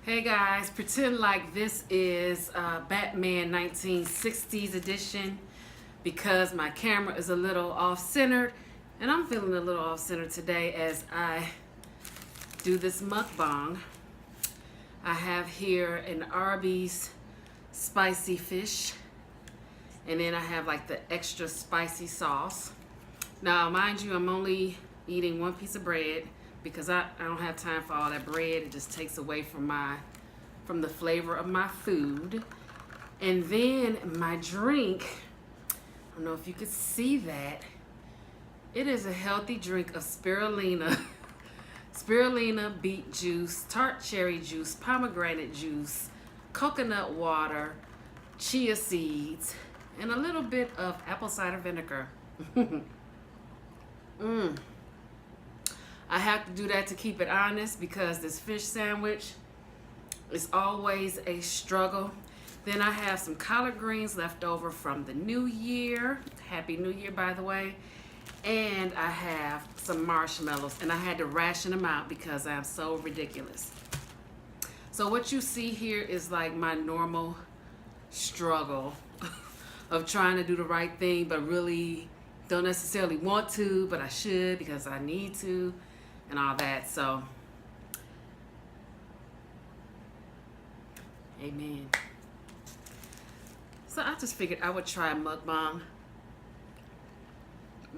Hey guys, pretend like this is Batman 1960s edition because my camera is a little off-centered and I'm feeling a little off-centered today as I do this mukbang. I have here an Arby's spicy fish and then I have like the extra spicy sauce. Now mind you, I'm only eating one piece of bread because I don't have time for all that bread. It just takes away from the flavor of my food. And then my drink, I don't know if you could see that. It is a healthy drink of spirulina, spirulina beet juice, tart cherry juice, pomegranate juice, coconut water, chia seeds, and a little bit of apple cider vinegar. I have to do that to keep it honest because this fish sandwich is always a struggle. Then I have some collard greens left over from the new year. Happy New Year, by the way. And I have some marshmallows, and I had to ration them out because I'm so ridiculous. So what you see here is like my normal struggle of trying to do the right thing, but really don't necessarily want to, but I should because I need to and all that. So amen. So I just figured I would try a mukbang.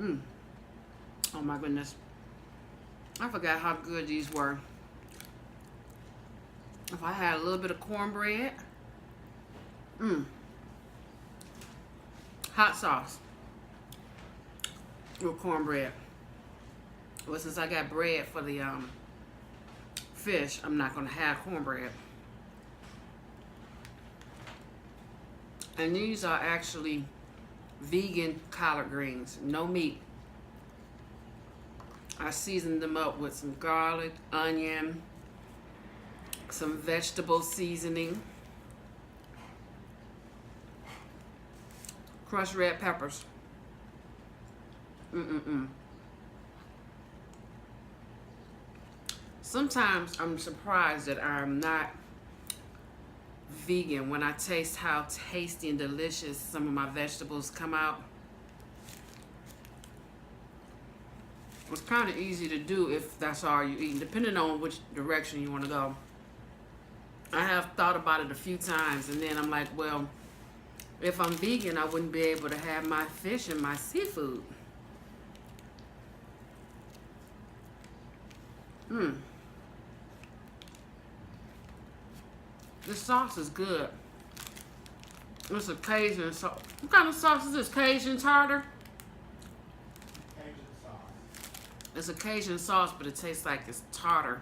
Oh my goodness. I forgot how good these were. If I had a little bit of cornbread. Hot sauce with cornbread. Well, since I got bread for the fish, I'm not going to have cornbread. And these are actually vegan collard greens, no meat. I seasoned them up with some garlic, onion, some vegetable seasoning, crushed red peppers. Sometimes I'm surprised that I'm not vegan when I taste how tasty and delicious some of my vegetables come out. It's kind of easy to do if that's all you eat, depending on which direction you want to go. I have thought about it a few times, and then I'm like, well, if I'm vegan, I wouldn't be able to have my fish and my seafood. This sauce is good. It's a Cajun sauce. What kind of sauce is this? Cajun tartar? Cajun sauce. It's a Cajun sauce, but it tastes like it's tartar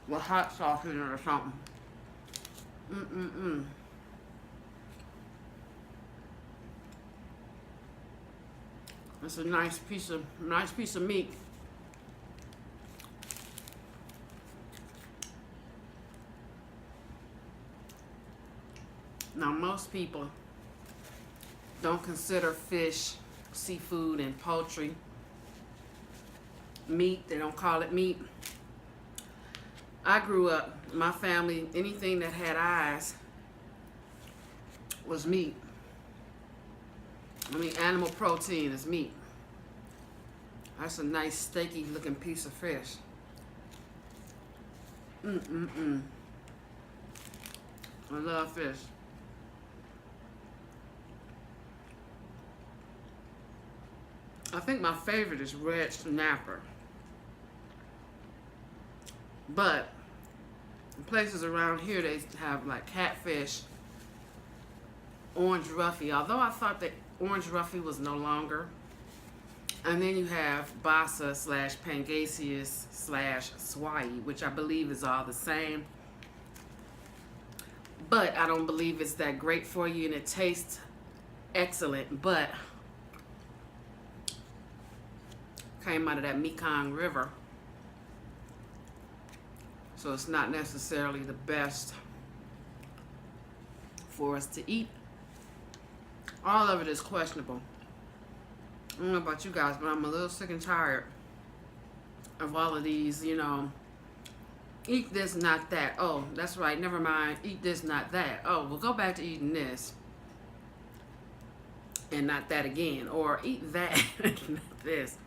with hot sauce in it or something. It's a nice piece of meat. Now, most people don't consider fish, seafood, and poultry meat. They don't call it meat. I grew up, my family, anything that had eyes was meat. I mean, animal protein is meat. That's a nice steaky looking piece of fish. I love fish. I think my favorite is red snapper. But places around here, they have like catfish, orange roughy, although I thought that orange roughy was no longer. And then you have bassa slash pangasius slash swai, which I believe is all the same. But I don't believe it's that great for you, and it tastes excellent, but came out of that Mekong River. So it's not necessarily the best for us to eat. All of it is questionable. I don't know about you guys, but I'm a little sick and tired of all of these, Eat this, not that. Oh, that's right. Never mind. Eat this, not that. Oh, we'll go back to eating this and not that again. Or eat that and not this.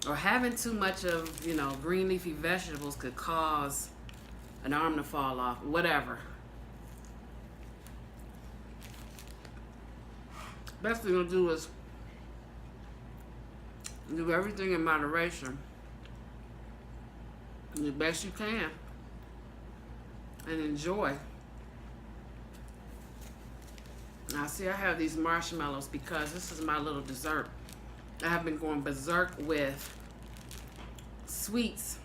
Or having too much of, green leafy vegetables could cause an arm to fall off. Whatever. Best thing to do is do everything in moderation. The best you can. And enjoy. Now see, I have these marshmallows because this is my little dessert. I have been going berserk with sweets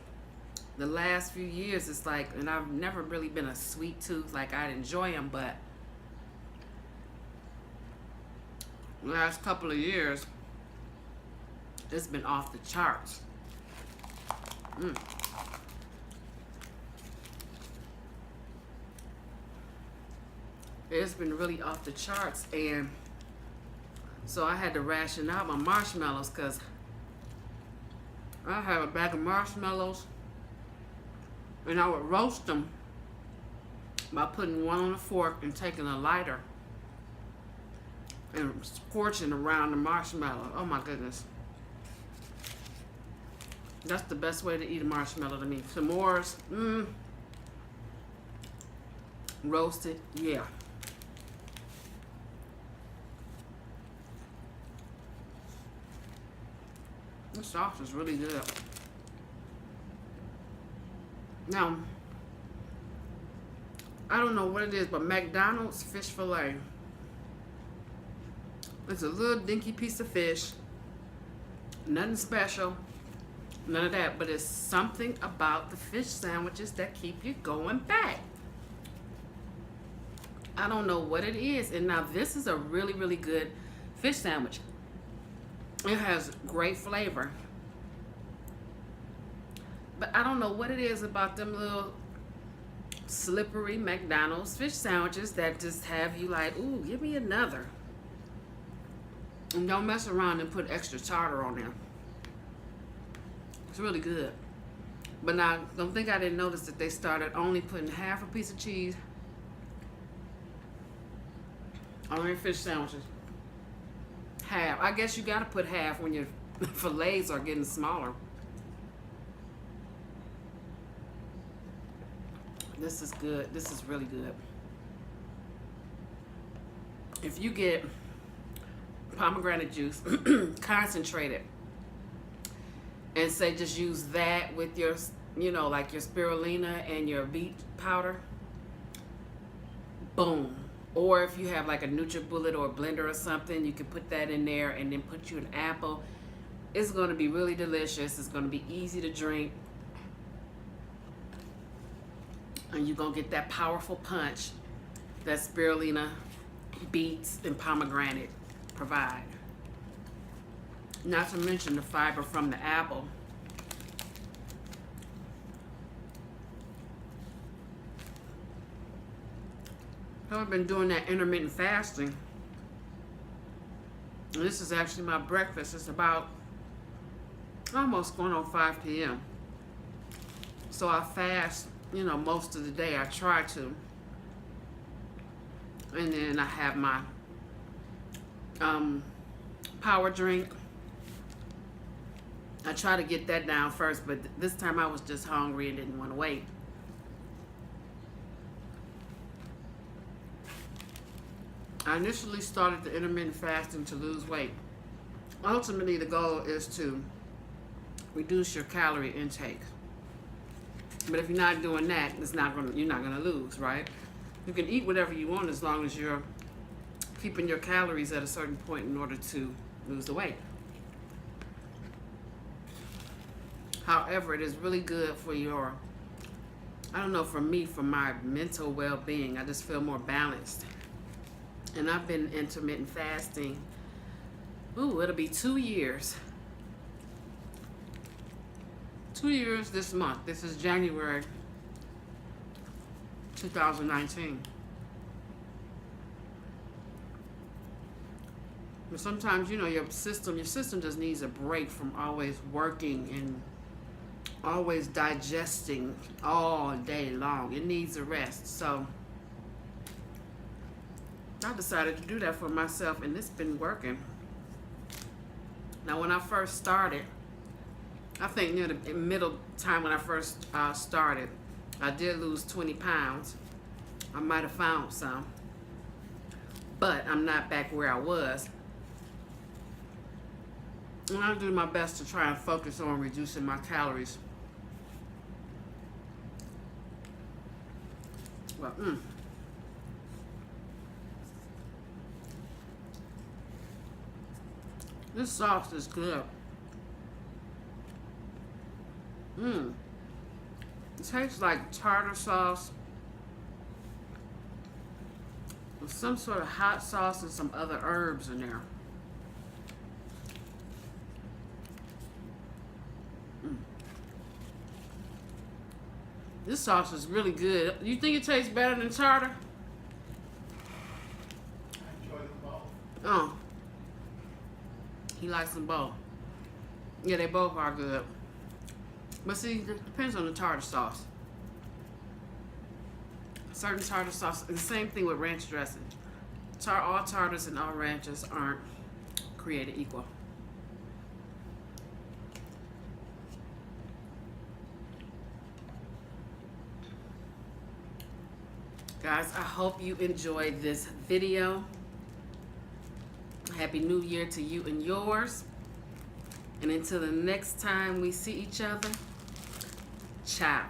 the last few years. It's like, and I've never really been a sweet tooth. Like, I'd enjoy them, but the last couple of years, it's been off the charts. It's been really off the charts, and so I had to ration out my marshmallows because I have a bag of marshmallows and I would roast them by putting one on a fork and taking a lighter and scorching around the marshmallow. Oh my goodness. That's the best way to eat a marshmallow to me. S'mores, roasted, yeah. This sauce is really good. Now, I don't know what it is, but McDonald's fish fillet. It's a little dinky piece of fish. Nothing special. None of that. But it's something about the fish sandwiches that keep you going back. I don't know what it is. And now this is a really, really good fish sandwich. It has great flavor. But I don't know what it is about them little slippery McDonald's fish sandwiches that just have you like, ooh, give me another. And don't mess around and put extra tartar on there. It's really good. But now, don't think I didn't notice that they started only putting half a piece of cheese on their fish sandwiches. Half. I guess you gotta put half when your fillets are getting smaller. This is good. This is really good. If you get pomegranate juice, concentrated, and say just use that with your, like your spirulina and your beet powder, boom. Or if you have like a NutriBullet or a blender or something, you can put that in there and then put you an apple. It's going to be really delicious. It's going to be easy to drink. And you're going to get that powerful punch that spirulina, beets, and pomegranate provide. Not to mention the fiber from the apple. I've been doing that intermittent fasting. And this is actually my breakfast. It's about almost going on 5 p.m. So I fast, most of the day. I try to. And then I have my power drink. I try to get that down first, but this time I was just hungry and didn't want to wait. I initially started the intermittent fasting to lose weight. Ultimately, the goal is to reduce your calorie intake. But if you're not doing that, you're not gonna lose, right? You can eat whatever you want as long as you're keeping your calories at a certain point in order to lose the weight. However, it is really good for your, for me, for my mental well-being. I just feel more balanced. And I've been intermittent fasting. Ooh, it'll be 2 years. 2 years this month. This is January 2019. But sometimes, your system just needs a break from always working and always digesting all day long. It needs a rest. So I decided to do that for myself, and it's been working. Now, when I first started, I think near the middle time when I first started, I did lose 20 pounds. I might have found some, but I'm not back where I was. And I do my best to try and focus on reducing my calories. Well, this sauce is good. It tastes like tartar sauce with some sort of hot sauce and some other herbs in there. This sauce is really good. You think it tastes better than tartar? I enjoy them both. Oh. He likes them both. Yeah, they both are good. But see, it depends on the tartar sauce. Certain tartar sauce, the same thing with ranch dressing. All tartars and all ranches aren't created equal. Guys, I hope you enjoyed this video. Happy New Year to you and yours. And until the next time we see each other, ciao.